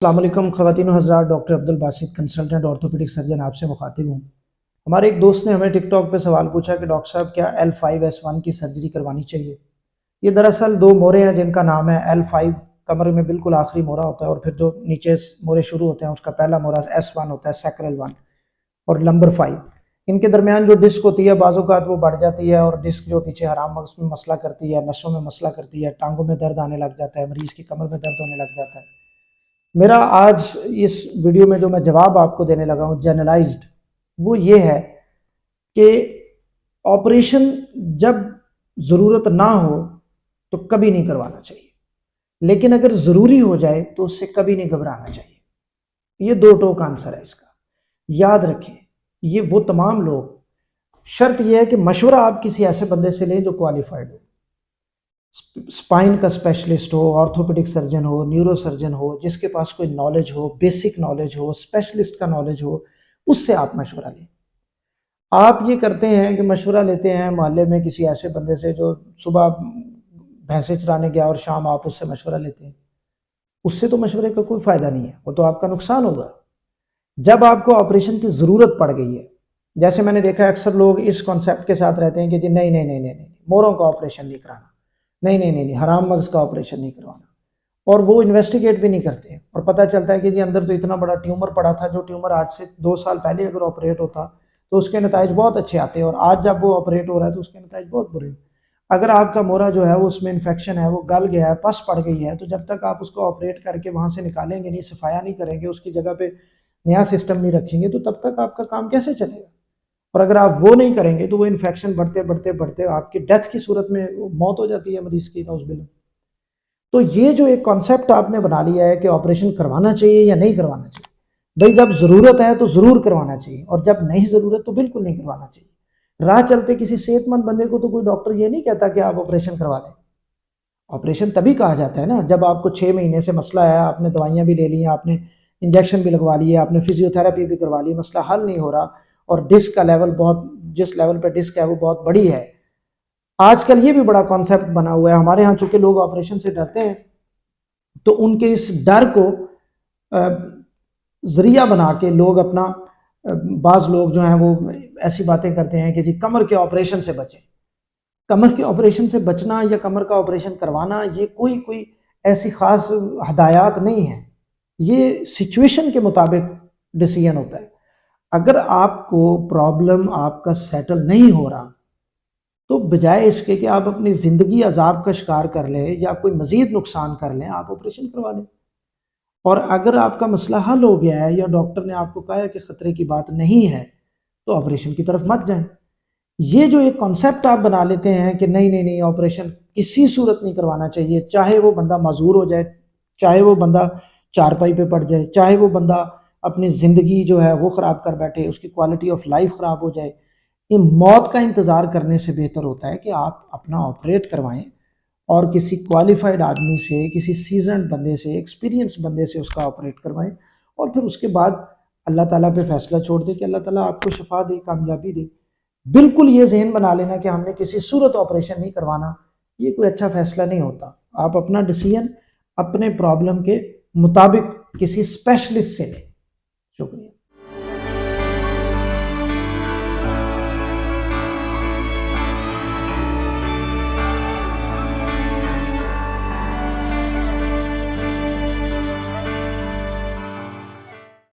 अस्सलाम वालेकुम ख़वातीन हज़रात, doctor Abdul Basit consultant orthopaedic surgeon आपसे मुखातिब हूँ। हमारे एक दोस्त ने हमें टिकटॉक पे सवाल पूछा कि डॉक्टर साहब क्या L5S1 की सर्जरी करवानी चाहिए। ये दरअसल दो मोरे हैं जिनका नाम है L5, कमर में बिल्कुल आखिरी मोरा होता है, और फिर जो नीचे मोरे शुरू होते हैं उसका पहला मोरा S1 होता है, सैक्रल 1 और नंबर 5। इनके दरमियान जो डिस्क होती है बाज़-औक़ात वो बढ़ जाती है, और डिस्क जो पीछे हराम मग़ज़ में मसला करती है, नसों में मसला करती है, टांगों में दर्द आने लग जाता है, मरीज़ की कमर में दर्द होने लग जाता है। मेरा आज इस वीडियो में जो मैं जवाब आपको देने लगा हूँ जनरलाइज्ड, वो ये है कि ऑपरेशन जब ज़रूरत ना हो तो कभी नहीं करवाना चाहिए, लेकिन अगर ज़रूरी हो जाए तो उससे कभी नहीं घबराना चाहिए। ये दो टोक आंसर है इसका, याद रखें। ये वो तमाम लोग, शर्त यह है कि मशवरा आप किसी ऐसे बंदे से लें जो क्वालिफाइड हो, स्पाइन का स्पेशलिस्ट हो, ऑर्थोपेडिक सर्जन हो, न्यूरो सर्जन हो, जिसके पास कोई नॉलेज हो, बेसिक नॉलेज हो, स्पेशलिस्ट का नॉलेज हो, उससे आप मशवरा लें। आप ये करते हैं कि मशवरा लेते हैं मोहल्ले में किसी ऐसे बंदे से जो सुबह भैंसे चराने गया और शाम आप उससे मशवरा लेते हैं, उससे तो मशवरे का कोई फ़ायदा नहीं है, वो तो आपका नुकसान होगा। जब आपको ऑपरेशन की ज़रूरत पड़ गई है, जैसे मैंने देखा है अक्सर लोग इस कॉन्सेप्ट के साथ रहते हैं कि जी नहीं नहीं नहीं नहीं नहीं, मोरों का ऑपरेशन नहीं कराना, नहीं नहीं नहीं नहीं, हराम मग़ज़ का ऑपरेशन नहीं करवाना, और वो इन्वेस्टिगेट भी नहीं करते, और पता चलता है कि जी अंदर तो इतना बड़ा ट्यूमर पड़ा था, जो ट्यूमर आज से 2 साल पहले अगर ऑपरेट होता तो उसके नताइज बहुत अच्छे आते हैं, और आज जब वो ऑपरेट हो रहा है तो उसके नताइज बहुत बुरे। अगर आपका मोरा जो है वो उसमें इन्फेक्शन है, वो गल गया है, पस पड़ गई है, तो जब तक आप उसको ऑपरेट करके वहाँ से निकालेंगे नहीं, सफाया नहीं करेंगे, उसकी जगह पे नया सिस्टम नहीं रखेंगे, तो तब तक आपका काम कैसे चलेगा। और अगर आप वो नहीं करेंगे तो वो इन्फेक्शन बढ़ते बढ़ते बढ़ते आपकी डेथ की सूरत में मौत हो जाती है मरीज़ की, नौज़ुबिल्लाह। तो ये जो एक कॉन्सेप्ट आपने बना लिया है कि ऑपरेशन करवाना चाहिए या नहीं करवाना चाहिए, भाई जब ज़रूरत है तो ज़रूर करवाना चाहिए, और जब नहीं ज़रूरत तो बिल्कुल नहीं करवाना चाहिए। राह चलते किसी सेहतमंद बंदे को तो कोई डॉक्टर ये नहीं कहता कि आप ऑपरेशन करवा लें। ऑपरेशन तभी कहा जाता है ना जब आपको 6 महीने से मसला है, आपने दवाइयाँ भी ले ली हैं, आपने इंजेक्शन भी लगवा लिए, आपने फिजियोथेरेपी भी करवा ली, मसला हल नहीं हो रहा, और डिस्क का लेवल बहुत, जिस लेवल पे डिस्क है वो बहुत बड़ी है। आजकल ये भी बड़ा कॉन्सेप्ट बना हुआ है हमारे यहाँ, चूंकि लोग ऑपरेशन से डरते हैं, तो उनके इस डर को जरिया बना के लोग अपना, बाज़ लोग जो हैं वो ऐसी बातें करते हैं कि जी कमर के ऑपरेशन से बचें। कमर के ऑपरेशन से बचना या कमर का ऑपरेशन करवाना ये कोई ऐसी ख़ास हदायत नहीं है, ये सिचुएशन के मुताबिक डिसीजन होता है। अगर आपको प्रॉब्लम आपका सेटल नहीं हो रहा, तो बजाय इसके कि आप अपनी ज़िंदगी अजाब का शिकार कर लें या कोई मज़ीद नुकसान कर लें, आप ऑपरेशन करवा लें। और अगर आपका मसला हल हो गया है या डॉक्टर ने आपको कहा है कि ख़तरे की बात नहीं है, तो ऑपरेशन की तरफ मत जाएं। ये जो एक कॉन्सेप्ट आप बना लेते हैं कि नहीं नहीं नहीं, ऑपरेशन किसी सूरत नहीं करवाना चाहिए, चाहे वो बंदा माजूर हो जाए, चाहे वो बंदा चारपाई पे पड़ जाए, चाहे वो बंदा अपनी ज़िंदगी जो है वो ख़राब कर बैठे, उसकी क्वालिटी ऑफ लाइफ ख़राब हो जाए, ये मौत का इंतज़ार करने से बेहतर होता है कि आप अपना ऑपरेट करवाएं, और किसी क्वालिफाइड आदमी से, किसी सीजन्ड बंदे से, एक्सपीरियंस बंदे से उसका ऑपरेट करवाएं, और फिर उसके बाद अल्लाह ताला पे फैसला छोड़ दे कि अल्लाह ताला आपको शफा दे, कामयाबी दे। बिल्कुल ये ज़हन बना लेना कि हमने किसी सूरत ऑपरेशन नहीं करवाना, ये कोई अच्छा फैसला नहीं होता। आप अपना डिसीजन अपने प्रॉब्लम के मुताबिक किसी स्पेशलिस्ट से लें। शुक्रिया।